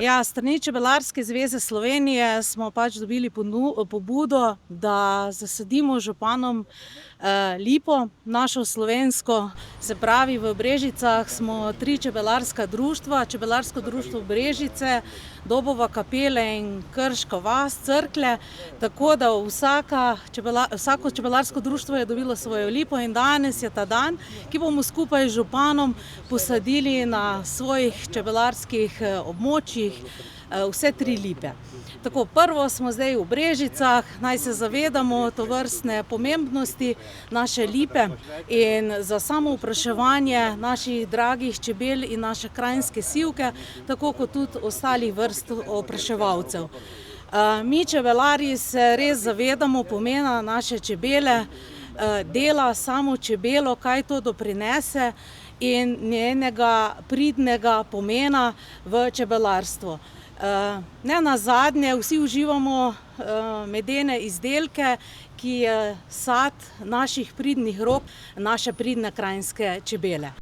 Ja, s strani Čebelarske zveze Slovenije smo dobili pobudo, da zasadimo z županom lipo, našo slovensko. Se pravi, v Brežicah smo 3 čebelarska društva: Čebelarsko društvo Brežice, Dobova Kapele in Krška vas, Cerklje. Tako da vsako čebelarsko društvo je dobilo svojo lipo in danes je ta dan, ki bomo skupaj z županom posadili na svojih čebelarskih območjih vse 3 lipe. Tako, prvo smo zdaj v Brežicah, naj se zavedamo tovrstne pomembnosti naše lipe in za samoopraševanje naših dragih čebel in naše krajinske sivke, tako kot tudi ostalih vrst opraševalcev. Mi čebelarji se res zavedamo pomena naše čebele, dela samo čebelo, kaj to doprinese in njenega pridnega pomena v čebelarstvu. Nenazadnje vsi uživamo medene izdelke, ki je sad naših pridnih rok, naše pridne krajinske čebele.